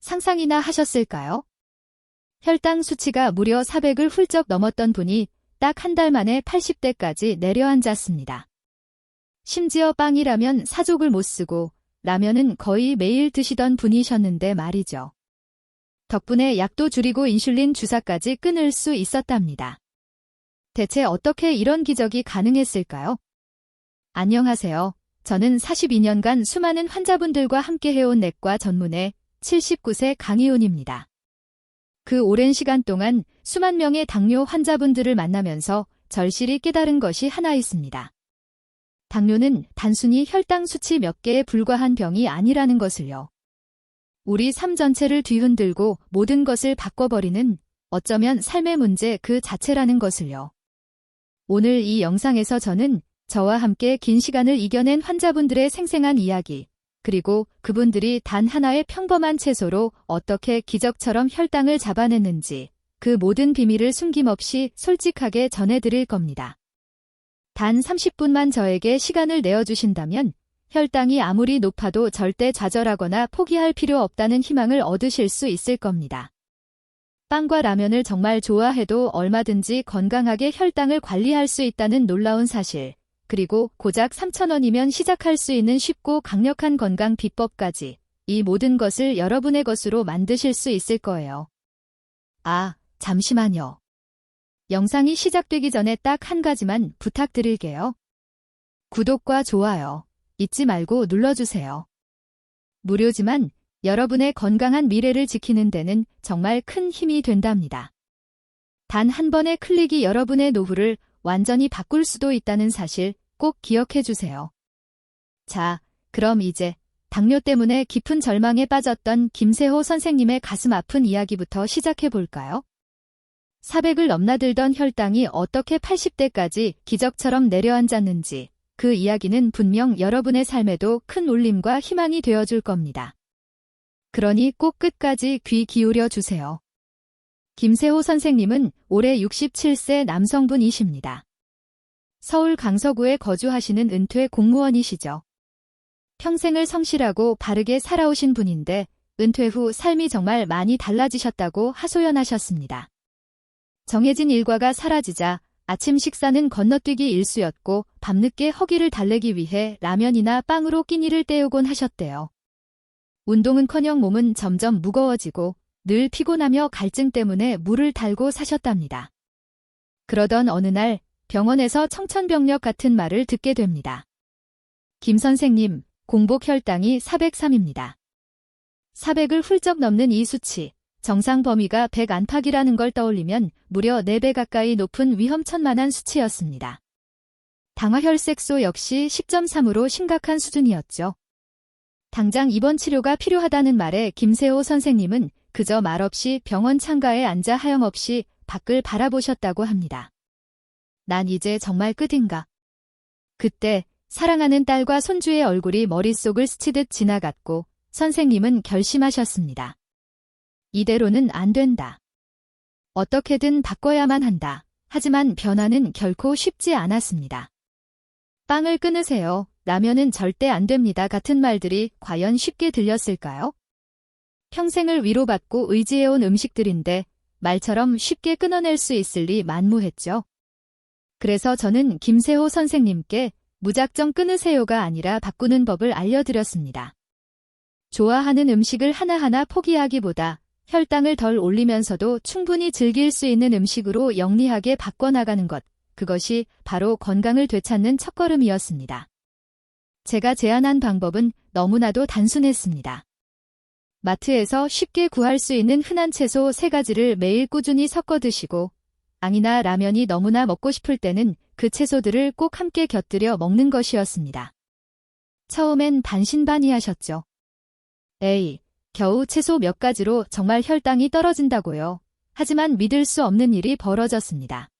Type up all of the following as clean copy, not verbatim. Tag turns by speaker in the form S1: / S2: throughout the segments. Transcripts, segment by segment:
S1: 상상이나 하셨을까요? 혈당 수치가 무려 400을 훌쩍 넘었던 분이 딱 한 달 만에 80대까지 내려앉았습니다. 심지어 빵이라면 사족을 못 쓰고 라면은 거의 매일 드시던 분이셨는데 말이죠. 덕분에 약도 줄이고 인슐린 주사까지 끊을 수 있었답니다. 대체 어떻게 이런 기적이 가능했을까요? 안녕하세요. 저는 42년간 수많은 환자분들과 함께 해온 내과 전문의 79세 강희훈입니다. 그 오랜 시간 동안 수만 명의 당뇨 환자분들을 만나면서 절실히 깨달은 것이 하나 있습니다. 당뇨는 단순히 혈당 수치 몇 개에 불과한 병이 아니라는 것을요. 우리 삶 전체를 뒤흔들고 모든 것을 바꿔버리는 어쩌면 삶의 문제 그 자체라는 것을요. 오늘 이 영상에서 저는 저와 함께 긴 시간을 이겨낸 환자분들의 생생한 이야기, 그리고 그분들이 단 하나의 평범한 채소로 어떻게 기적처럼 혈당을 잡아냈는지 그 모든 비밀을 숨김없이 솔직하게 전해드릴 겁니다. 단 30분만 저에게 시간을 내어주신다면 혈당이 아무리 높아도 절대 좌절하거나 포기할 필요 없다는 희망을 얻으실 수 있을 겁니다. 빵과 라면을 정말 좋아해도 얼마든지 건강하게 혈당을 관리할 수 있다는 놀라운 사실, 그리고 고작 3,000원이면 시작할 수 있는 쉽고 강력한 건강 비법까지 이 모든 것을 여러분의 것으로 만드실 수 있을 거예요. 아, 잠시만요. 영상이 시작되기 전에 딱 한 가지만 부탁드릴게요. 구독과 좋아요 잊지 말고 눌러주세요. 무료지만 여러분의 건강한 미래를 지키는 데는 정말 큰 힘이 된답니다. 단 한 번의 클릭이 여러분의 노후를 완전히 바꿀 수도 있다는 사실 꼭 기억해 주세요. 자, 그럼 이제 당뇨 때문에 깊은 절망에 빠졌던 김세호 선생님의 가슴 아픈 이야기부터 시작해 볼까요? 400을 넘나들던 혈당이 어떻게 80대까지 기적처럼 내려앉았는지 그 이야기는 분명 여러분의 삶에도 큰 울림과 희망이 되어줄 겁니다. 그러니 꼭 끝까지 귀 기울여 주세요. 김세호 선생님은 올해 67세 남성분이십니다. 서울 강서구에 거주하시는 은퇴 공무원이시죠. 평생을 성실하고 바르게 살아오신 분인데 은퇴 후 삶이 정말 많이 달라지셨다고 하소연하셨습니다. 정해진 일과가 사라지자 아침 식사는 건너뛰기 일쑤였고 밤늦게 허기를 달래기 위해 라면이나 빵으로 끼니를 때우곤 하셨대요. 운동은커녕 몸은 점점 무거워지고 늘 피곤하며 갈증 때문에 물을 달고 사셨답니다. 그러던 어느 날 병원에서 청천벽력 같은 말을 듣게 됩니다. 김 선생님, 공복 혈당이 403입니다. 400을 훌쩍 넘는 이 수치, 정상 범위가 100 안팎이라는 걸 떠올리면 무려 4배 가까이 높은 위험천만한 수치였습니다. 당화혈색소 역시 10.3으로 심각한 수준이었죠. 당장 입원 치료가 필요하다는 말에 김세호 선생님은 그저 말없이 병원 창가에 앉아 하염없이 밖을 바라보셨다고 합니다. 난 이제 정말 끝인가. 그때 사랑하는 딸과 손주의 얼굴이 머릿속을 스치듯 지나갔고 선생님은 결심하셨습니다. 이대로는 안 된다. 어떻게든 바꿔야만 한다. 하지만 변화는 결코 쉽지 않았습니다. 빵을 끊으세요. 라면은 절대 안 됩니다. 같은 말들이 과연 쉽게 들렸을까요? 평생을 위로받고 의지해온 음식들인데 말처럼 쉽게 끊어낼 수 있을 리 만무했죠. 그래서 저는 김세호 선생님께 무작정 끊으세요가 아니라 바꾸는 법을 알려드렸습니다. 좋아하는 음식을 하나하나 포기하기보다 혈당을 덜 올리면서도 충분히 즐길 수 있는 음식으로 영리하게 바꿔나가는 것, 그것이 바로 건강을 되찾는 첫걸음이었습니다. 제가 제안한 방법은 너무나도 단순했습니다. 마트에서 쉽게 구할 수 있는 흔한 채소 3가지를 매일 꾸준히 섞어 드시고 빵이나 라면이 너무나 먹고 싶을 때는 그 채소들을 꼭 함께 곁들여 먹는 것이었습니다. 처음엔 반신반의하셨죠. 에이, 겨우 채소 몇 가지로 정말 혈당이 떨어진다고요. 하지만 믿을 수 없는 일이 벌어졌습니다.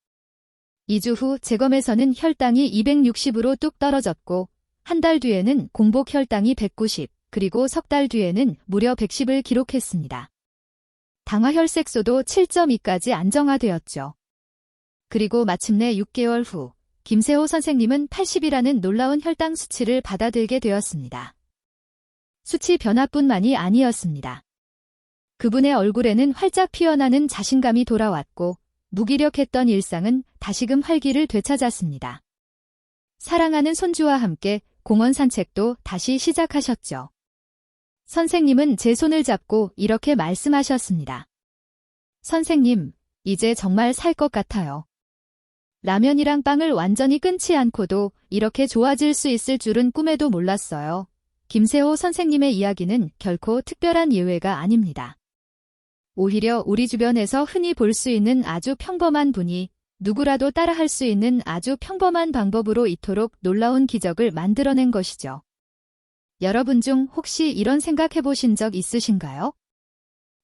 S1: 2주 후 재검에서는 혈당이 260으로 뚝 떨어졌고 한 달 뒤에는 공복 혈당이 190, 그리고 석 달 뒤에는 무려 110을 기록했습니다. 당화혈색소도 7.2까지 안정화되었죠. 그리고 마침내 6개월 후 김세호 선생님은 80이라는 놀라운 혈당 수치를 받아들게 되었습니다. 수치 변화뿐만이 아니었습니다. 그분의 얼굴에는 활짝 피어나는 자신감이 돌아왔고 무기력했던 일상은 다시금 활기를 되찾았습니다. 사랑하는 손주와 함께 공원 산책도 다시 시작하셨죠. 선생님은 제 손을 잡고 이렇게 말씀하셨습니다. 선생님, 이제 정말 살 것 같아요. 라면이랑 빵을 완전히 끊지 않고도 이렇게 좋아질 수 있을 줄은 꿈에도 몰랐어요. 김세호 선생님의 이야기는 결코 특별한 예외가 아닙니다. 오히려 우리 주변에서 흔히 볼 수 있는 아주 평범한 분이 누구라도 따라할 수 있는 아주 평범한 방법으로 이토록 놀라운 기적을 만들어낸 것이죠. 여러분 중 혹시 이런 생각 해보신 적 있으신가요?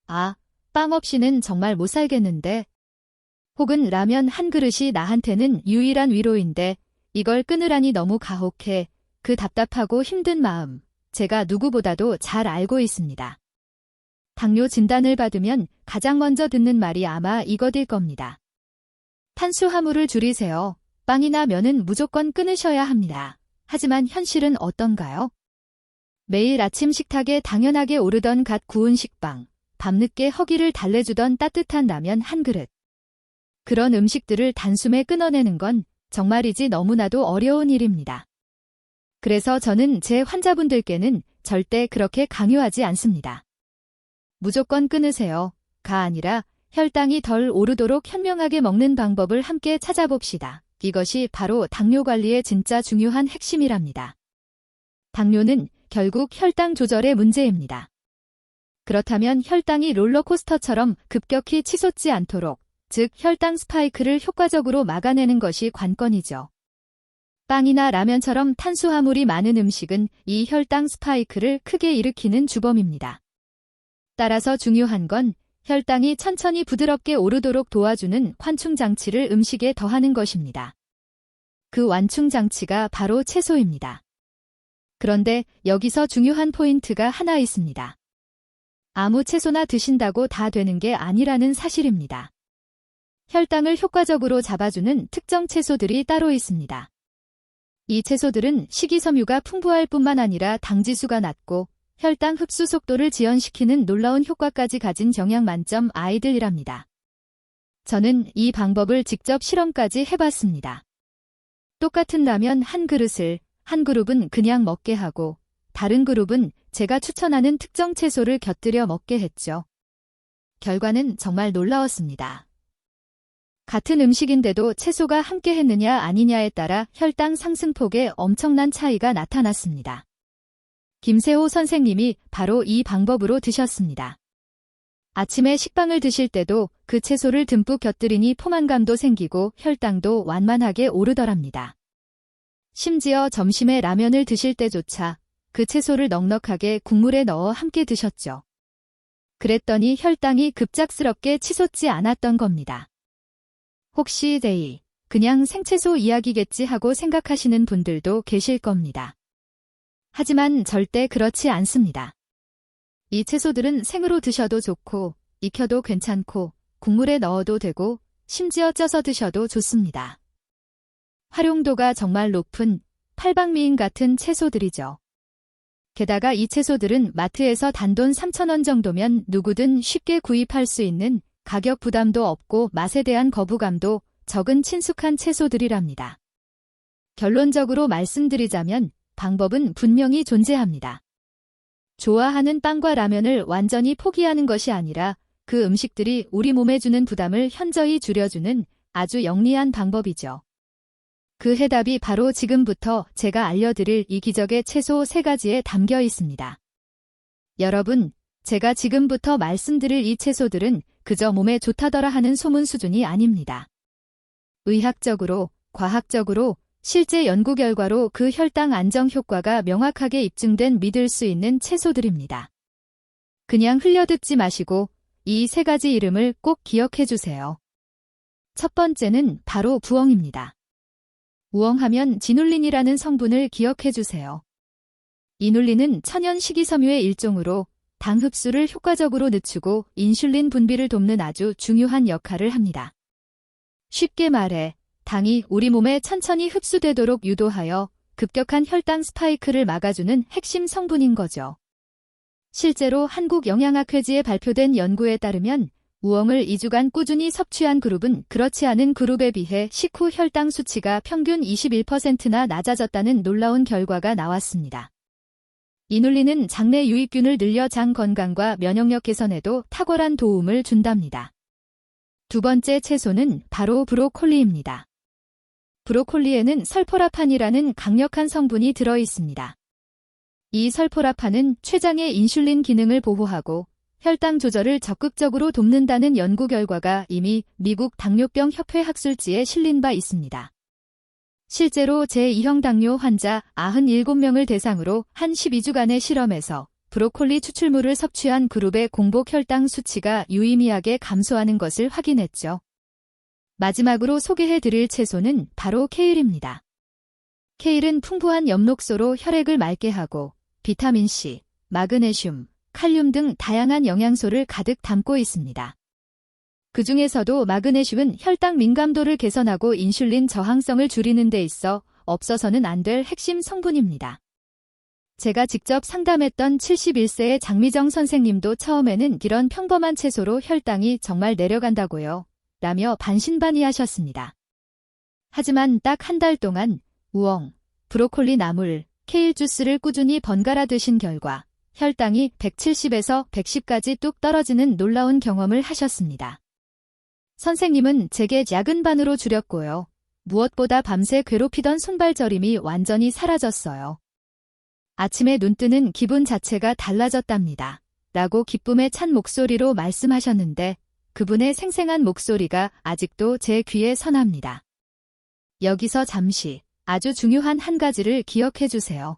S1: 아, 빵 없이는 정말 못 살겠는데. 혹은 라면 한 그릇이 나한테는 유일한 위로인데 이걸 끊으라니 너무 가혹해. 그 답답하고 힘든 마음, 제가 누구보다도 잘 알고 있습니다. 당뇨 진단을 받으면 가장 먼저 듣는 말이 아마 이것일 겁니다. 탄수화물을 줄이세요. 빵이나 면은 무조건 끊으셔야 합니다. 하지만 현실은 어떤가요? 매일 아침 식탁에 당연하게 오르던 갓 구운 식빵, 밤늦게 허기를 달래주던 따뜻한 라면 한 그릇. 그런 음식들을 단숨에 끊어내는 건 정말이지 너무나도 어려운 일입니다. 그래서 저는 제 환자분들께는 절대 그렇게 강요하지 않습니다. 무조건 끊으세요. 가 아니라 혈당이 덜 오르도록 현명하게 먹는 방법을 함께 찾아봅시다. 이것이 바로 당뇨 관리의 진짜 중요한 핵심이랍니다. 당뇨는 결국 혈당 조절의 문제입니다. 그렇다면 혈당이 롤러코스터처럼 급격히 치솟지 않도록, 즉 혈당 스파이크를 효과적으로 막아내는 것이 관건이죠. 빵이나 라면처럼 탄수화물이 많은 음식은 이 혈당 스파이크를 크게 일으키는 주범입니다. 따라서 중요한 건 혈당이 천천히 부드럽게 오르도록 도와주는 환충장치를 음식에 더하는 것입니다. 그 완충장치가 바로 채소입니다. 그런데 여기서 중요한 포인트가 하나 있습니다. 아무 채소나 드신다고 다 되는 게 아니라는 사실입니다. 혈당을 효과적으로 잡아주는 특정 채소들이 따로 있습니다. 이 채소들은 식이섬유가 풍부할 뿐만 아니라 당지수가 낮고 혈당 흡수 속도를 지연시키는 놀라운 효과까지 가진 영양 만점 아이들이랍니다. 저는 이 방법을 직접 실험까지 해봤습니다. 똑같은 라면 한 그릇을 한 그룹은 그냥 먹게 하고 다른 그룹은 제가 추천하는 특정 채소를 곁들여 먹게 했죠. 결과는 정말 놀라웠습니다. 같은 음식인데도 채소가 함께 했느냐 아니냐에 따라 혈당 상승폭에 엄청난 차이가 나타났습니다. 김세호 선생님이 바로 이 방법으로 드셨습니다. 아침에 식빵을 드실 때도 그 채소를 듬뿍 곁들이니 포만감도 생기고 혈당도 완만하게 오르더랍니다. 심지어 점심에 라면을 드실 때조차 그 채소를 넉넉하게 국물에 넣어 함께 드셨죠. 그랬더니 혈당이 급작스럽게 치솟지 않았던 겁니다. 혹시 그냥 생채소 이야기겠지 하고 생각하시는 분들도 계실 겁니다. 하지만 절대 그렇지 않습니다. 이 채소들은 생으로 드셔도 좋고 익혀도 괜찮고 국물에 넣어도 되고 심지어 쪄서 드셔도 좋습니다. 활용도가 정말 높은 팔방미인 같은 채소들이죠. 게다가 이 채소들은 마트에서 단돈 3,000원 정도면 누구든 쉽게 구입할 수 있는 가격 부담도 없고 맛에 대한 거부감도 적은 친숙한 채소들이랍니다. 결론적으로 말씀드리자면 방법은 분명히 존재합니다. 좋아하는 빵과 라면을 완전히 포기하는 것이 아니라 그 음식들이 우리 몸에 주는 부담을 현저히 줄여주는 아주 영리한 방법이죠. 그 해답이 바로 지금부터 제가 알려드릴 이 기적의 채소 3가지에 담겨 있습니다. 여러분, 제가 지금부터 말씀드릴 이 채소들은 그저 몸에 좋다더라 하는 소문 수준이 아닙니다. 의학적으로, 과학적으로, 실제 연구 결과로 그 혈당 안정 효과가 명확하게 입증된 믿을 수 있는 채소들입니다. 그냥 흘려듣지 마시고 이 3가지 이름을 꼭 기억해 주세요. 첫 번째는 바로 부엉입니다. 우엉하면 지눌린이라는 성분을 기억해 주세요. 이눌린은 천연 식이섬유의 일종으로 당 흡수를 효과적으로 늦추고 인슐린 분비를 돕는 아주 중요한 역할을 합니다. 쉽게 말해 당이 우리 몸에 천천히 흡수되도록 유도하여 급격한 혈당 스파이크를 막아주는 핵심 성분인 거죠. 실제로 한국영양학회지에 발표된 연구에 따르면 우엉을 2주간 꾸준히 섭취한 그룹은 그렇지 않은 그룹에 비해 식후 혈당 수치가 평균 21%나 낮아졌다는 놀라운 결과가 나왔습니다. 이눌린은 장내 유익균을 늘려 장 건강과 면역력 개선에도 탁월한 도움을 준답니다. 두 번째 채소는 바로 브로콜리입니다. 브로콜리에는 설포라판이라는 강력한 성분이 들어 있습니다. 이 설포라판은 췌장의 인슐린 기능을 보호하고 혈당 조절을 적극적으로 돕는다는 연구 결과가 이미 미국 당뇨병 협회 학술지에 실린 바 있습니다. 실제로 제2형 당뇨 환자 97명을 대상으로 한 12주간의 실험에서 브로콜리 추출물을 섭취한 그룹의 공복 혈당 수치가 유의미하게 감소하는 것을 확인했죠. 마지막으로 소개해드릴 채소는 바로 케일입니다. 케일은 풍부한 엽록소로 혈액을 맑게 하고 비타민C, 마그네슘, 칼륨 등 다양한 영양소를 가득 담고 있습니다. 그 중에서도 마그네슘은 혈당 민감도를 개선하고 인슐린 저항성을 줄이는 데 있어 없어서는 안 될 핵심 성분입니다. 제가 직접 상담했던 71세의 장미정 선생님도 처음에는 이런 평범한 채소로 혈당이 정말 내려간다고요? 라며 반신반의하셨습니다. 하지만 딱 한 달 동안 우엉, 브로콜리 나물, 케일 주스를 꾸준히 번갈아 드신 결과 혈당이 170에서 110까지 뚝 떨어지는 놀라운 경험을 하셨습니다. 선생님은 제게 약은 반으로 줄였고요. 무엇보다 밤새 괴롭히던 손발 저림이 완전히 사라졌어요. 아침에 눈 뜨는 기분 자체가 달라졌답니다. 라고 기쁨에 찬 목소리로 말씀하셨는데 그분의 생생한 목소리가 아직도 제 귀에 선합니다. 여기서 잠시 아주 중요한 한 가지를 기억해 주세요.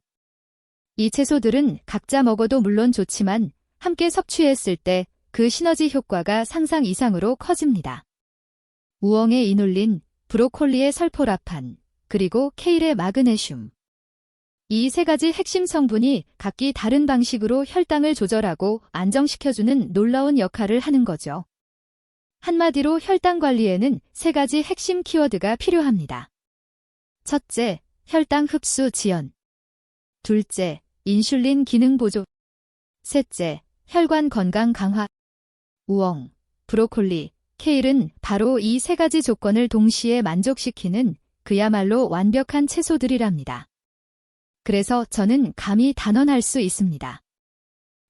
S1: 이 채소들은 각자 먹어도 물론 좋지만 함께 섭취했을 때 그 시너지 효과가 상상 이상으로 커집니다. 우엉의 이눌린, 브로콜리의 설포라판, 그리고 케일의 마그네슘. 이 세 가지 핵심 성분이 각기 다른 방식으로 혈당을 조절하고 안정시켜주는 놀라운 역할을 하는 거죠. 한마디로 혈당 관리에는 세 가지 핵심 키워드가 필요합니다. 첫째, 혈당 흡수 지연. 둘째, 인슐린 기능 보조. 셋째, 혈관 건강 강화. 우엉, 브로콜리, 케일은 바로 이 세 가지 조건을 동시에 만족시키는 그야말로 완벽한 채소들이랍니다. 그래서 저는 감히 단언할 수 있습니다.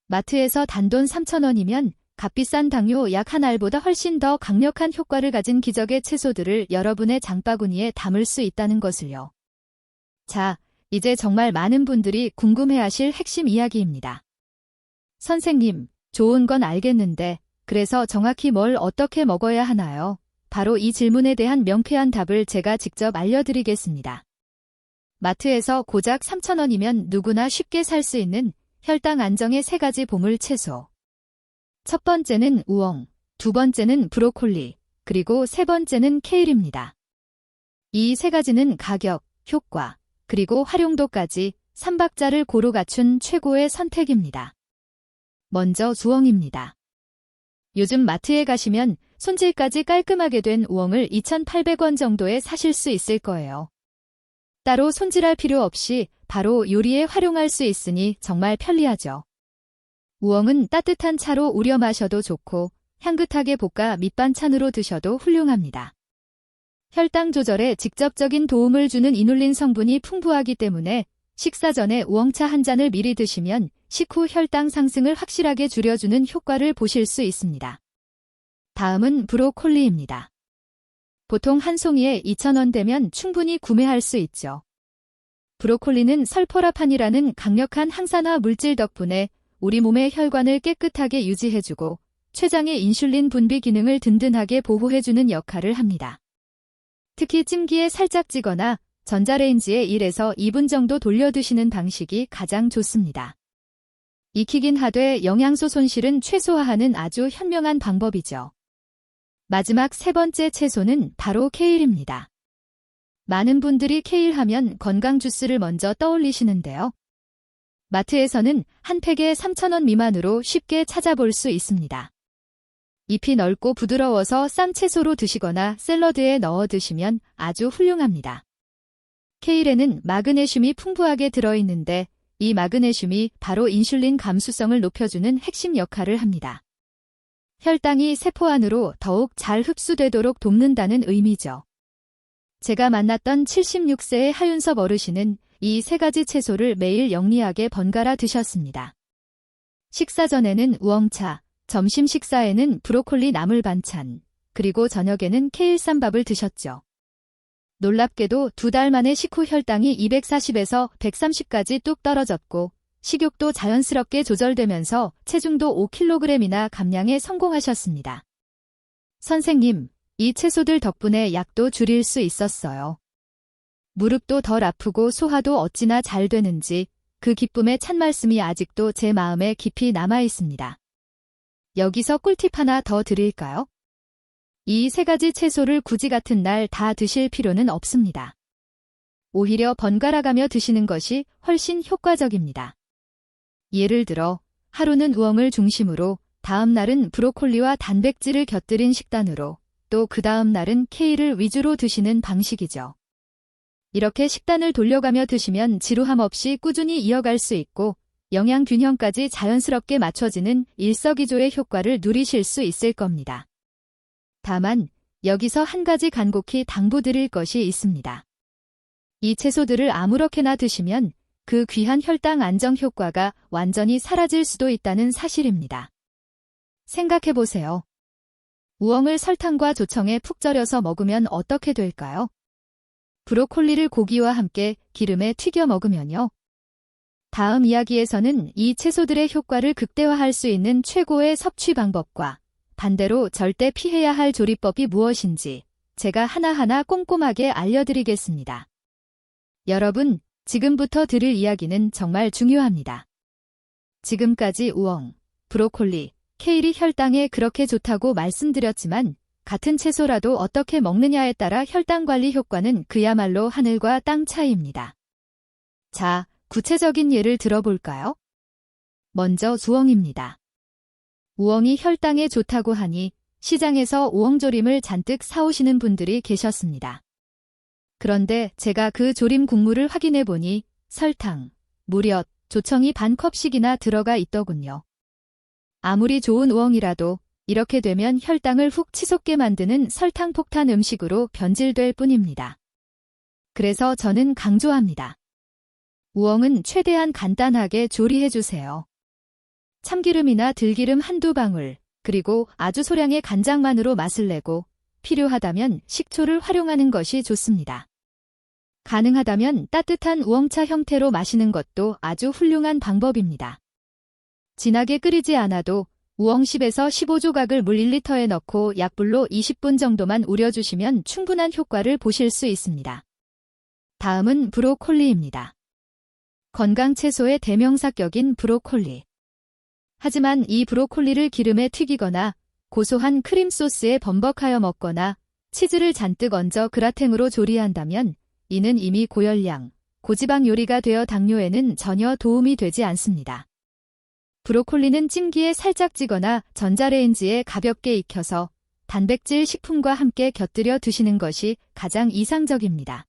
S1: 마트에서 단돈 3,000원이면 값비싼 당뇨 약 한 알보다 훨씬 더 강력한 효과를 가진 기적의 채소들을 여러분의 장바구니에 담을 수 있다는 것을요. 자, 이제 정말 많은 분들이 궁금해하실 핵심 이야기입니다. 선생님, 좋은 건 알겠는데 그래서 정확히 뭘 어떻게 먹어야 하나요? 바로 이 질문에 대한 명쾌한 답을 제가 직접 알려드리겠습니다. 마트에서 고작 3,000원이면 누구나 쉽게 살 수 있는 혈당 안정의 세 가지 보물 채소. 첫 번째는 우엉, 두 번째는 브로콜리, 그리고 세 번째는 케일입니다. 이 세 가지는 가격, 효과, 그리고 활용도까지 3박자를 고루 갖춘 최고의 선택입니다. 먼저 우엉입니다. 요즘 마트에 가시면 손질까지 깔끔하게 된 우엉을 2,800원 정도에 사실 수 있을 거예요. 따로 손질할 필요 없이 바로 요리에 활용할 수 있으니 정말 편리하죠. 우엉은 따뜻한 차로 우려 마셔도 좋고 향긋하게 볶아 밑반찬으로 드셔도 훌륭합니다. 혈당 조절에 직접적인 도움을 주는 이눌린 성분이 풍부하기 때문에 식사 전에 우엉차 한 잔을 미리 드시면 식후 혈당 상승을 확실하게 줄여주는 효과를 보실 수 있습니다. 다음은 브로콜리입니다. 보통 한 송이에 2,000원대면 충분히 구매할 수 있죠. 브로콜리는 설포라판이라는 강력한 항산화 물질 덕분에 우리 몸의 혈관을 깨끗하게 유지해주고 췌장의 인슐린 분비 기능을 든든하게 보호해주는 역할을 합니다. 특히 찜기에 살짝 찌거나 전자레인지에 1에서 2분 정도 돌려두시는 방식이 가장 좋습니다. 익히긴 하되 영양소 손실은 최소화하는 아주 현명한 방법이죠. 마지막 세 번째 채소는 바로 케일입니다. 많은 분들이 케일 하면 건강 주스를 먼저 떠올리시는데요. 마트에서는 한 팩에 3,000원 미만으로 쉽게 찾아볼 수 있습니다. 잎이 넓고 부드러워서 쌈 채소로 드시거나 샐러드에 넣어 드시면 아주 훌륭합니다. 케일에는 마그네슘이 풍부하게 들어있는데 이 마그네슘이 바로 인슐린 감수성을 높여주는 핵심 역할을 합니다. 혈당이 세포 안으로 더욱 잘 흡수되도록 돕는다는 의미죠. 제가 만났던 76세의 하윤섭 어르신은 이 세 가지 채소를 매일 영리하게 번갈아 드셨습니다. 식사 전에는 우엉차, 점심 식사에는 브로콜리 나물 반찬, 그리고 저녁에는 케일 쌈밥을 드셨죠. 놀랍게도 2달 만에 식후 혈당이 240에서 130까지 뚝 떨어졌고 식욕도 자연스럽게 조절되면서 체중도 5kg이나 감량에 성공하셨습니다. 선생님, 이 채소들 덕분에 약도 줄일 수 있었어요. 무릎도 덜 아프고 소화도 어찌나 잘 되는지 그 기쁨의 찬말씀이 아직도 제 마음에 깊이 남아 있습니다. 여기서 꿀팁 하나 더 드릴까요? 이 세 가지 채소를 굳이 같은 날 다 드실 필요는 없습니다. 오히려 번갈아가며 드시는 것이 훨씬 효과적입니다. 예를 들어 하루는 우엉을 중심으로 다음 날은 브로콜리와 단백질을 곁들인 식단으로 또 그 다음 날은 케일을 위주로 드시는 방식이죠. 이렇게 식단을 돌려가며 드시면 지루함 없이 꾸준히 이어갈 수 있고 영양 균형까지 자연스럽게 맞춰지는 일석이조의 효과를 누리실 수 있을 겁니다. 다만 여기서 한 가지 간곡히 당부드릴 것이 있습니다. 이 채소들을 아무렇게나 드시면 그 귀한 혈당 안정 효과가 완전히 사라질 수도 있다는 사실입니다. 생각해보세요. 우엉을 설탕과 조청에 푹 절여서 먹으면 어떻게 될까요? 브로콜리를 고기와 함께 기름에 튀겨 먹으면요. 다음 이야기에서는 이 채소들의 효과를 극대화할 수 있는 최고의 섭취 방법과 반대로 절대 피해야 할 조리법이 무엇인지 제가 하나하나 꼼꼼하게 알려드리겠습니다. 여러분, 지금부터 들을 이야기는 정말 중요합니다. 지금까지 우엉, 브로콜리, 케일이 혈당에 그렇게 좋다고 말씀드렸지만 같은 채소라도 어떻게 먹느냐에 따라 혈당 관리 효과는 그야말로 하늘과 땅 차이입니다. 자, 구체적인 예를 들어볼까요? 먼저 우엉입니다. 우엉이 혈당에 좋다고 하니 시장에서 우엉조림을 잔뜩 사오시는 분들이 계셨습니다. 그런데 제가 그 조림 국물을 확인해보니 설탕, 무엇, 조청이 반 컵씩이나 들어가 있더군요. 아무리 좋은 우엉이라도 이렇게 되면 혈당을 훅 치솟게 만드는 설탕 폭탄 음식으로 변질될 뿐입니다. 그래서 저는 강조합니다. 우엉은 최대한 간단하게 조리해주세요. 참기름이나 들기름 한두 방울, 그리고 아주 소량의 간장만으로 맛을 내고 필요하다면 식초를 활용하는 것이 좋습니다. 가능하다면 따뜻한 우엉차 형태로 마시는 것도 아주 훌륭한 방법입니다. 진하게 끓이지 않아도 우엉 10에서 15조각을 물 1리터에 넣고 약불로 20분 정도만 우려주시면 충분한 효과를 보실 수 있습니다. 다음은 브로콜리입니다. 건강 채소의 대명사격인 브로콜리. 하지만 이 브로콜리를 기름에 튀기거나 고소한 크림 소스에 범벅하여 먹거나 치즈를 잔뜩 얹어 그라탱으로 조리한다면 이는 이미 고열량, 고지방 요리가 되어 당뇨에는 전혀 도움이 되지 않습니다. 브로콜리는 찜기에 살짝 찌거나 전자레인지에 가볍게 익혀서 단백질 식품과 함께 곁들여 드시는 것이 가장 이상적입니다.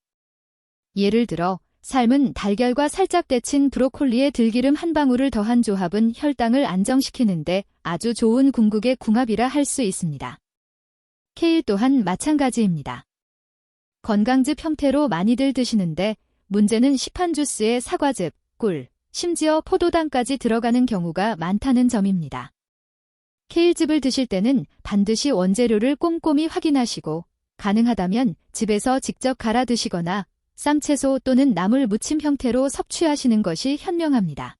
S1: 예를 들어 삶은 달걀과 살짝 데친 브로콜리에 들기름 한 방울을 더한 조합은 혈당을 안정시키는데 아주 좋은 궁극의 궁합이라 할 수 있습니다. 케일 또한 마찬가지입니다. 건강즙 형태로 많이들 드시는데 문제는 시판 주스에 사과즙, 꿀, 심지어 포도당까지 들어가는 경우가 많다는 점입니다. 케일즙을 드실 때는 반드시 원재료를 꼼꼼히 확인하시고 가능하다면 집에서 직접 갈아 드시거나 쌈채소 또는 나물 무침 형태로 섭취하시는 것이 현명합니다.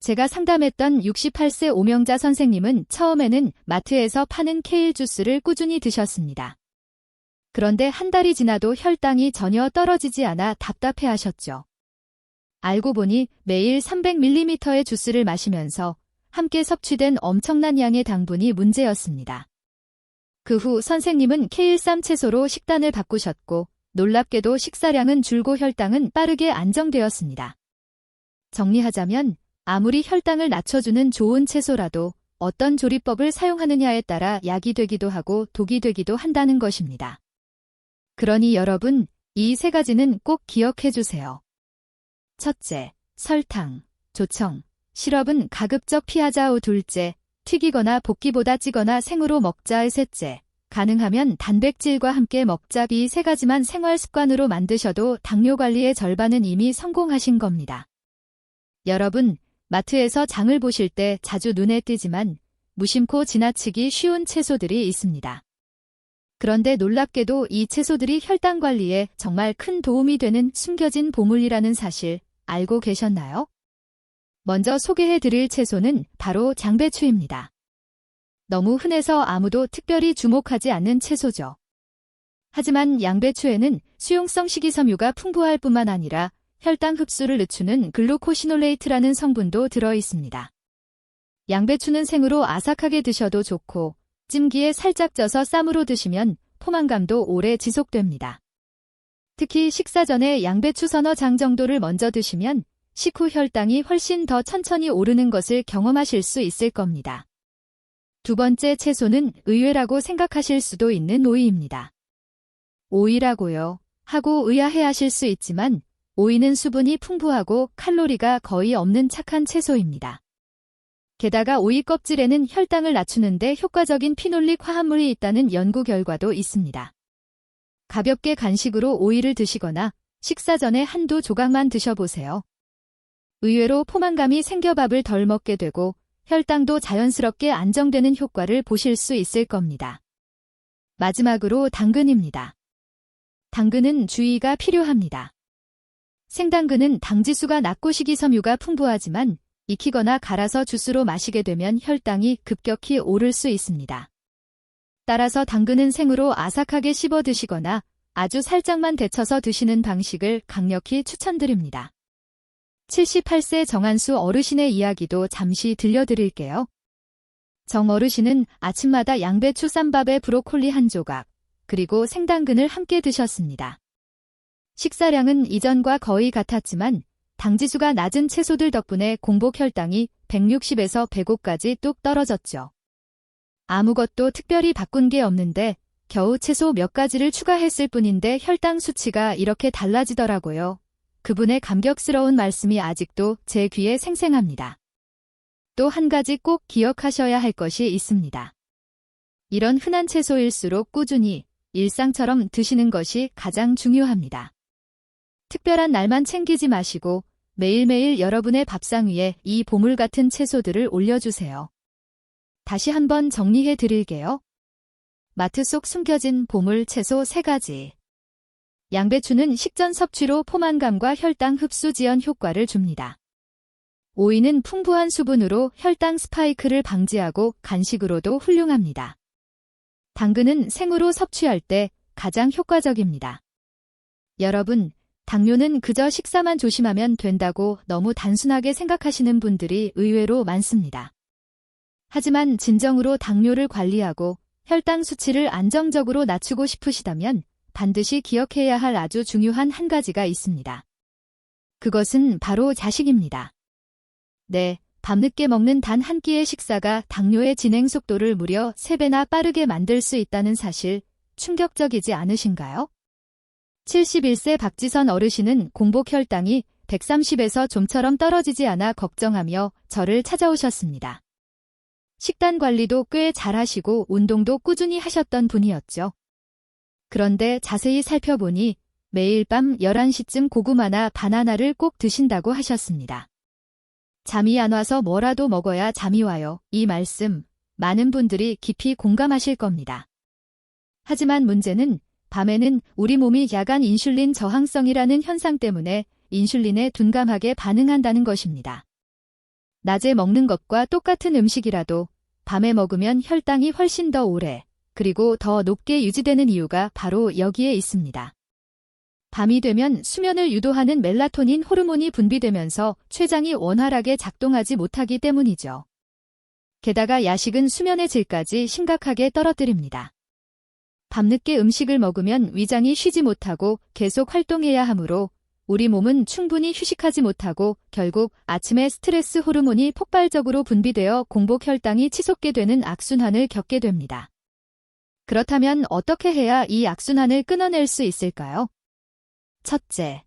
S1: 제가 상담했던 68세 오명자 선생님은 처음에는 마트에서 파는 케일 주스를 꾸준히 드셨습니다. 그런데 한 달이 지나도 혈당이 전혀 떨어지지 않아 답답해하셨죠. 알고 보니 매일 300ml의 주스를 마시면서 함께 섭취된 엄청난 양의 당분이 문제였습니다. 그 후 선생님은 케일 쌈채소로 식단을 바꾸셨고 놀랍게도 식사량은 줄고 혈당은 빠르게 안정되었습니다. 정리하자면 아무리 혈당을 낮춰주는 좋은 채소라도 어떤 조리법을 사용하느냐에 따라 약이 되기도 하고 독이 되기도 한다는 것입니다. 그러니 여러분, 이 세 가지는 꼭 기억해 주세요. 첫째, 설탕, 조청, 시럽은 가급적 피하자오. 둘째, 튀기거나 볶기보다 찌거나 생으로 먹자의 셋째, 가능하면 단백질과 함께 먹자. 이 세 가지만 생활 습관으로 만드셔도 당뇨 관리의 절반은 이미 성공하신 겁니다. 여러분, 마트에서 장을 보실 때 자주 눈에 띄지만 무심코 지나치기 쉬운 채소들이 있습니다. 그런데 놀랍게도 이 채소들이 혈당 관리에 정말 큰 도움이 되는 숨겨진 보물이라는 사실 알고 계셨나요? 먼저 소개해드릴 채소는 바로 양배추입니다. 너무 흔해서 아무도 특별히 주목하지 않는 채소죠. 하지만 양배추에는 수용성 식이섬유가 풍부할 뿐만 아니라 혈당 흡수를 늦추는 글루코시놀레이트라는 성분도 들어 있습니다. 양배추는 생으로 아삭하게 드셔도 좋고 찜기에 살짝 쪄서 쌈으로 드시면 포만감도 오래 지속됩니다. 특히 식사 전에 양배추 서너 장 정도를 먼저 드시면 식후 혈당이 훨씬 더 천천히 오르는 것을 경험하실 수 있을 겁니다. 두 번째 채소는 의외라고 생각하실 수도 있는 오이입니다. 오이라고요? 하고 의아해하실 수 있지만 오이는 수분이 풍부하고 칼로리가 거의 없는 착한 채소입니다. 게다가 오이 껍질에는 혈당을 낮추는데 효과적인 피놀릭 화합물이 있다는 연구 결과도 있습니다. 가볍게 간식으로 오이를 드시거나 식사 전에 한두 조각만 드셔보세요. 의외로 포만감이 생겨 밥을 덜 먹게 되고 혈당도 자연스럽게 안정되는 효과를 보실 수 있을 겁니다. 마지막으로 당근입니다. 당근은 주의가 필요합니다. 생당근은 당지수가 낮고 식이섬유가 풍부하지만 익히거나 갈아서 주스로 마시게 되면 혈당이 급격히 오를 수 있습니다. 따라서 당근은 생으로 아삭하게 씹어 드시거나 아주 살짝만 데쳐서 드시는 방식을 강력히 추천드립니다. 78세 정한수 어르신의 이야기도 잠시 들려드릴게요. 정 어르신은 아침마다 양배추 쌈밥에 브로콜리 한 조각, 그리고 생당근을 함께 드셨습니다. 식사량은 이전과 거의 같았지만 당지수가 낮은 채소들 덕분에 공복 혈당이 160에서 105까지 뚝 떨어졌죠. 아무것도 특별히 바꾼 게 없는데 겨우 채소 몇 가지를 추가했을 뿐인데 혈당 수치가 이렇게 달라지더라고요. 그분의 감격스러운 말씀이 아직도 제 귀에 생생합니다. 또 한 가지 꼭 기억하셔야 할 것이 있습니다. 이런 흔한 채소일수록 꾸준히 일상처럼 드시는 것이 가장 중요합니다. 특별한 날만 챙기지 마시고 매일매일 여러분의 밥상 위에 이 보물 같은 채소들을 올려주세요. 다시 한번 정리해 드릴게요. 마트 속 숨겨진 보물 채소 3가지. 양배추는 식전 섭취로 포만감과 혈당 흡수 지연 효과를 줍니다. 오이는 풍부한 수분으로 혈당 스파이크를 방지하고 간식으로도 훌륭합니다. 당근은 생으로 섭취할 때 가장 효과적입니다. 여러분, 당뇨는 그저 식사만 조심하면 된다고 너무 단순하게 생각하시는 분들이 의외로 많습니다. 하지만 진정으로 당뇨를 관리하고 혈당 수치를 안정적으로 낮추고 싶으시다면 반드시 기억해야 할 아주 중요한 한 가지가 있습니다. 그것은 바로 자식입니다. 네, 밤늦게 먹는 단 한 끼의 식사가 당뇨의 진행 속도를 무려 3배나 빠르게 만들 수 있다는 사실 충격적이지 않으신가요? 71세 박지선 어르신은 공복 혈당이 130에서 좀처럼 떨어지지 않아 걱정하며 저를 찾아오셨습니다. 식단 관리도 꽤 잘하시고 운동도 꾸준히 하셨던 분이었죠. 그런데 자세히 살펴보니 매일 밤 11시쯤 고구마나 바나나를 꼭 드신다고 하셨습니다. 잠이 안 와서 뭐라도 먹어야 잠이 와요. 이 말씀, 많은 분들이 깊이 공감하실 겁니다. 하지만 문제는 밤에는 우리 몸이 야간 인슐린 저항성이라는 현상 때문에 인슐린에 둔감하게 반응한다는 것입니다. 낮에 먹는 것과 똑같은 음식이라도 밤에 먹으면 혈당이 훨씬 더 오래, 그리고 더 높게 유지되는 이유가 바로 여기에 있습니다. 밤이 되면 수면을 유도하는 멜라토닌 호르몬이 분비되면서 췌장이 원활하게 작동하지 못하기 때문이죠. 게다가 야식은 수면의 질까지 심각하게 떨어뜨립니다. 밤늦게 음식을 먹으면 위장이 쉬지 못하고 계속 활동해야 하므로 우리 몸은 충분히 휴식하지 못하고 결국 아침에 스트레스 호르몬이 폭발적으로 분비되어 공복 혈당이 치솟게 되는 악순환을 겪게 됩니다. 그렇다면 어떻게 해야 이 악순환을 끊어낼 수 있을까요? 첫째,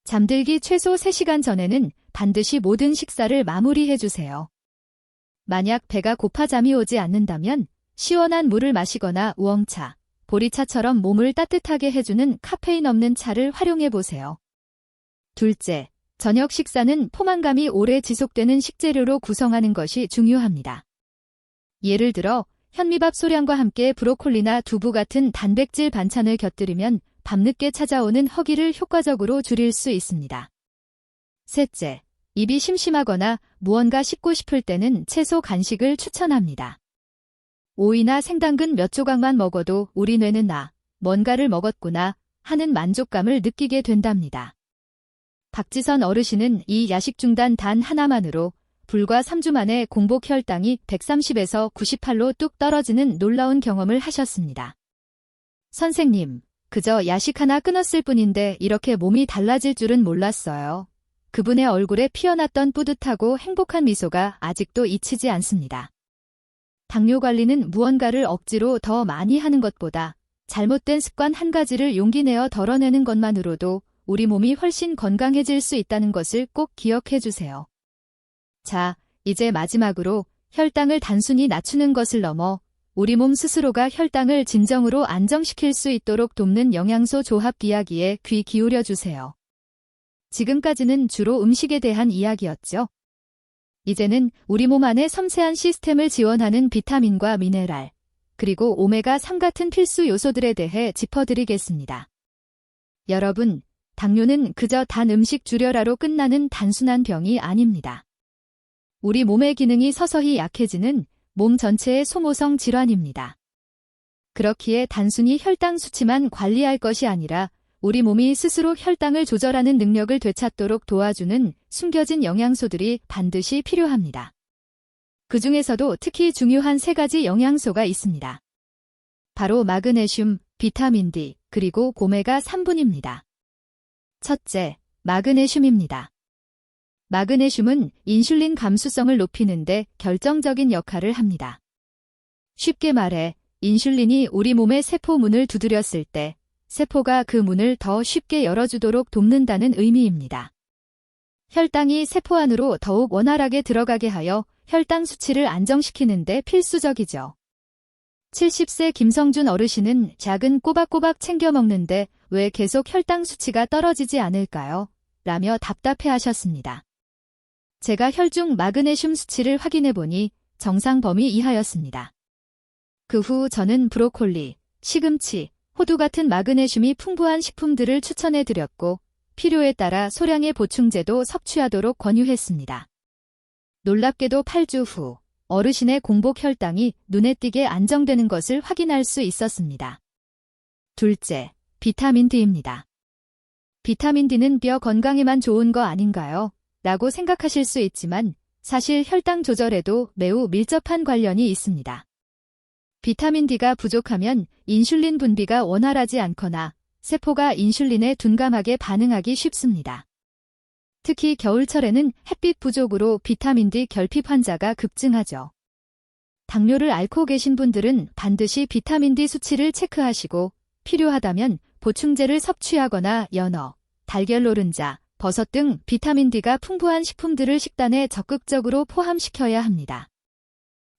S1: 잠들기 최소 3시간 전에는 반드시 모든 식사를 마무리해주세요. 만약 배가 고파 잠이 오지 않는다면 시원한 물을 마시거나 우엉차, 보리차처럼 몸을 따뜻하게 해주는 카페인 없는 차를 활용해보세요. 둘째, 저녁 식사는 포만감이 오래 지속되는 식재료로 구성하는 것이 중요합니다. 예를 들어 현미밥 소량과 함께 브로콜리나 두부 같은 단백질 반찬을 곁들이면 밤늦게 찾아오는 허기를 효과적으로 줄일 수 있습니다. 셋째, 입이 심심하거나 무언가 씹고 싶을 때는 채소 간식을 추천합니다. 오이나 생당근 몇 조각만 먹어도 우리 뇌는 뭔가를 먹었구나 하는 만족감을 느끼게 된답니다. 박지선 어르신은 이 야식 중단 단 하나만으로 불과 3주 만에 공복 혈당이 130에서 98로 뚝 떨어지는 놀라운 경험을 하셨습니다. 선생님, 그저 야식 하나 끊었을 뿐인데 이렇게 몸이 달라질 줄은 몰랐어요. 그분의 얼굴에 피어났던 뿌듯하고 행복한 미소가 아직도 잊히지 않습니다. 당뇨 관리는 무언가를 억지로 더 많이 하는 것보다 잘못된 습관 한 가지를 용기 내어 덜어내는 것만으로도 우리 몸이 훨씬 건강해질 수 있다는 것을 꼭 기억해 주세요. 자, 이제 마지막으로 혈당을 단순히 낮추는 것을 넘어 우리 몸 스스로가 혈당을 진정으로 안정시킬 수 있도록 돕는 영양소 조합 이야기에 귀 기울여 주세요. 지금까지는 주로 음식에 대한 이야기였죠. 이제는 우리 몸 안의 섬세한 시스템을 지원하는 비타민과 미네랄, 그리고 오메가3 같은 필수 요소들에 대해 짚어드리겠습니다. 여러분, 당뇨는 그저 단 음식 줄여라로 끝나는 단순한 병이 아닙니다. 우리 몸의 기능이 서서히 약해지는 몸 전체의 소모성 질환입니다. 그렇기에 단순히 혈당 수치만 관리할 것이 아니라 우리 몸이 스스로 혈당을 조절하는 능력을 되찾도록 도와주는 숨겨진 영양소들이 반드시 필요합니다. 그 중에서도 특히 중요한 3가지 영양소가 있습니다. 바로 마그네슘, 비타민 D, 그리고 오메가 3분입니다. 첫째, 마그네슘입니다. 마그네슘은 인슐린 감수성을 높이는데 결정적인 역할을 합니다. 쉽게 말해, 인슐린이 우리 몸의 세포 문을 두드렸을 때 세포가 그 문을 더 쉽게 열어주도록 돕는다는 의미입니다. 혈당이 세포 안으로 더욱 원활하게 들어가게 하여 혈당 수치를 안정시키는 데 필수적이죠. 70세 김성준 어르신은 약은 꼬박꼬박 챙겨 먹는데 왜 계속 혈당 수치가 떨어지지 않을까요? 라며 답답해하셨습니다. 제가 혈중 마그네슘 수치를 확인해보니 정상 범위 이하였습니다. 그 후 저는 브로콜리, 시금치, 호두 같은 마그네슘이 풍부한 식품들을 추천해드렸고 필요에 따라 소량의 보충제도 섭취하도록 권유했습니다. 놀랍게도 8주 후 어르신의 공복 혈당이 눈에 띄게 안정되는 것을 확인할 수 있었습니다. 둘째, 비타민 D입니다. 비타민 D는 뼈 건강에만 좋은 거 아닌가요? 라고 생각하실 수 있지만 사실 혈당 조절에도 매우 밀접한 관련이 있습니다. 비타민 D가 부족하면 인슐린 분비가 원활하지 않거나 세포가 인슐린에 둔감하게 반응하기 쉽습니다. 특히 겨울철에는 햇빛 부족으로 비타민 D 결핍 환자가 급증하죠. 당뇨를 앓고 계신 분들은 반드시 비타민 D 수치를 체크하시고 필요하다면 보충제를 섭취하거나 연어, 달걀 노른자, 버섯 등 비타민 D가 풍부한 식품들을 식단에 적극적으로 포함시켜야 합니다.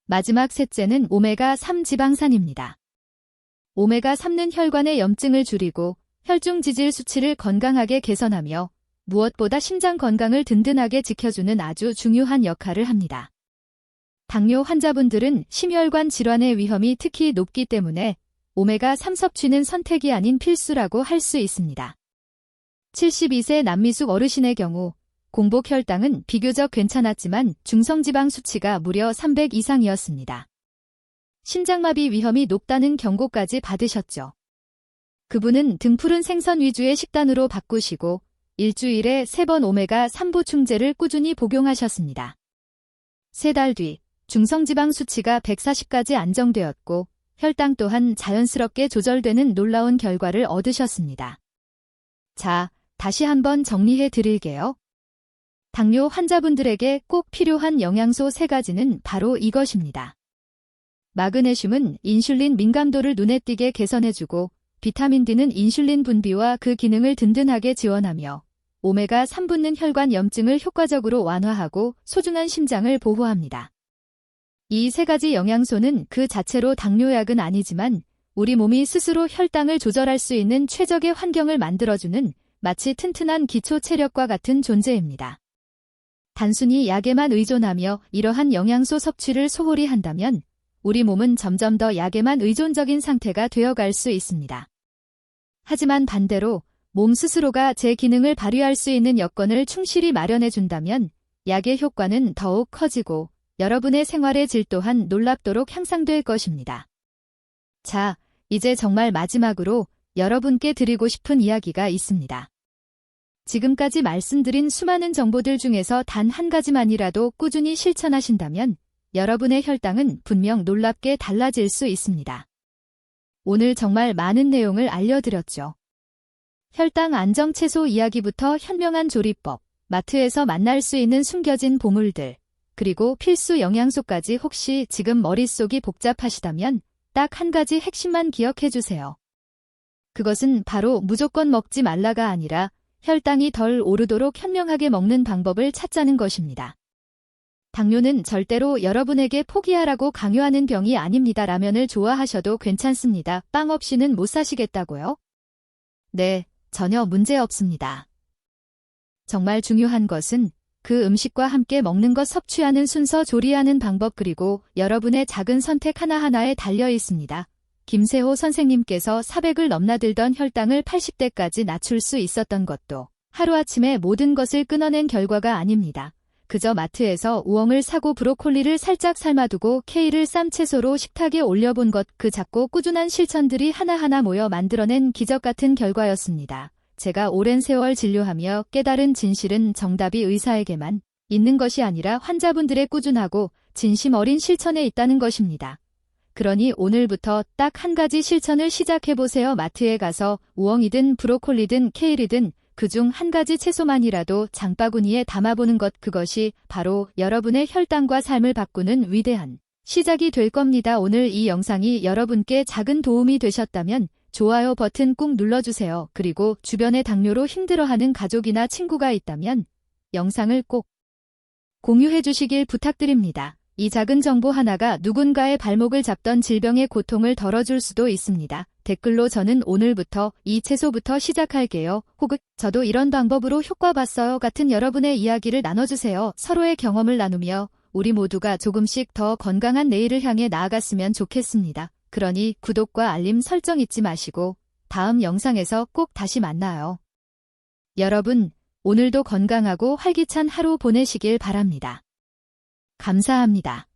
S1: 마지막 셋째는 오메가3 지방산입니다. 오메가3는 혈관의 염증을 줄이고 혈중 지질 수치를 건강하게 개선하며 무엇보다 심장 건강을 든든하게 지켜주는 아주 중요한 역할을 합니다. 당뇨 환자분들은 심혈관 질환의 위험이 특히 높기 때문에 오메가3 섭취는 선택이 아닌 필수라고 할 수 있습니다. 72세 남미숙 어르신의 경우 공복 혈당은 비교적 괜찮았지만 중성지방 수치가 무려 300 이상이었습니다. 심장마비 위험이 높다는 경고까지 받으셨죠. 그분은 등푸른 생선 위주의 식단으로 바꾸시고 일주일에 3번 오메가3 보충제를 꾸준히 복용하셨습니다. 3달 뒤 중성지방 수치가 140까지 안정되었고 혈당 또한 자연스럽게 조절되는 놀라운 결과를 얻으셨습니다. 자, 다시 한번 정리해 드릴게요. 당뇨 환자분들에게 꼭 필요한 영양소 3가지는 바로 이것입니다. 마그네슘은 인슐린 민감도를 눈에 띄게 개선해주고 비타민 D는 인슐린 분비와 그 기능을 든든하게 지원하며 오메가3 붙는 혈관 염증을 효과적으로 완화하고 소중한 심장을 보호합니다. 이 세 가지 영양소는 그 자체로 당뇨약은 아니지만 우리 몸이 스스로 혈당을 조절할 수 있는 최적의 환경을 만들어주는 마치 튼튼한 기초 체력과 같은 존재입니다. 단순히 약에만 의존하며 이러한 영양소 섭취를 소홀히 한다면 우리 몸은 점점 더 약에만 의존적인 상태가 되어갈 수 있습니다. 하지만 반대로 몸 스스로가 제 기능을 발휘할 수 있는 여건을 충실히 마련해준다면 약의 효과는 더욱 커지고 여러분의 생활의 질 또한 놀랍도록 향상될 것입니다. 자, 이제 정말 마지막으로 여러분께 드리고 싶은 이야기가 있습니다. 지금까지 말씀드린 수많은 정보들 중에서 단 한 가지만이라도 꾸준히 실천하신다면 여러분의 혈당은 분명 놀랍게 달라질 수 있습니다. 오늘 정말 많은 내용을 알려드렸죠. 혈당 안정 채소 이야기부터 현명한 조리법, 마트에서 만날 수 있는 숨겨진 보물들, 그리고 필수 영양소까지 혹시 지금 머릿속이 복잡하시다면 딱 한 가지 핵심만 기억해주세요. 그것은 바로 무조건 먹지 말라가 아니라 혈당이 덜 오르도록 현명하게 먹는 방법을 찾자는 것입니다. 당뇨는 절대로 여러분에게 포기하라고 강요하는 병이 아닙니다. 라면을 좋아하셔도 괜찮습니다. 빵 없이는 못 사시겠다고요? 네, 전혀 문제 없습니다. 정말 중요한 것은 그 음식과 함께 먹는 것, 섭취하는 순서, 조리하는 방법, 그리고 여러분의 작은 선택 하나하나에 달려 있습니다. 김세호 선생님께서 400을 넘나들던 혈당을 80대까지 낮출 수 있었던 것도 하루아침에 모든 것을 끊어낸 결과가 아닙니다. 그저 마트에서 우엉을 사고 브로콜리를 살짝 삶아두고 케일을 쌈 채소로 식탁에 올려본 것, 그 작고 꾸준한 실천들이 하나하나 모여 만들어낸 기적 같은 결과였습니다. 제가 오랜 세월 진료하며 깨달은 진실은 정답이 의사에게만 있는 것이 아니라 환자분들의 꾸준하고 진심 어린 실천에 있다는 것입니다. 그러니 오늘부터 딱 한 가지 실천을 시작해보세요. 마트에 가서 우엉이든 브로콜리든 케일이든 그중 한 가지 채소만이라도 장바구니에 담아보는 것, 그것이 바로 여러분의 혈당과 삶을 바꾸는 위대한 시작이 될 겁니다. 오늘 이 영상이 여러분께 작은 도움이 되셨다면 좋아요 버튼 꾹 눌러주세요. 그리고 주변에 당뇨로 힘들어하는 가족이나 친구가 있다면 영상을 꼭 공유해 주시길 부탁드립니다. 이 작은 정보 하나가 누군가의 발목을 잡던 질병의 고통을 덜어줄 수도 있습니다. 댓글로 저는 오늘부터 이 채소부터 시작할게요. 혹은 저도 이런 방법으로 효과 봤어요 같은 여러분의 이야기를 나눠주세요. 서로의 경험을 나누며 우리 모두가 조금씩 더 건강한 내일을 향해 나아갔으면 좋겠습니다. 그러니 구독과 알림 설정 잊지 마시고 다음 영상에서 꼭 다시 만나요. 여러분, 오늘도 건강하고 활기찬 하루 보내시길 바랍니다. 감사합니다.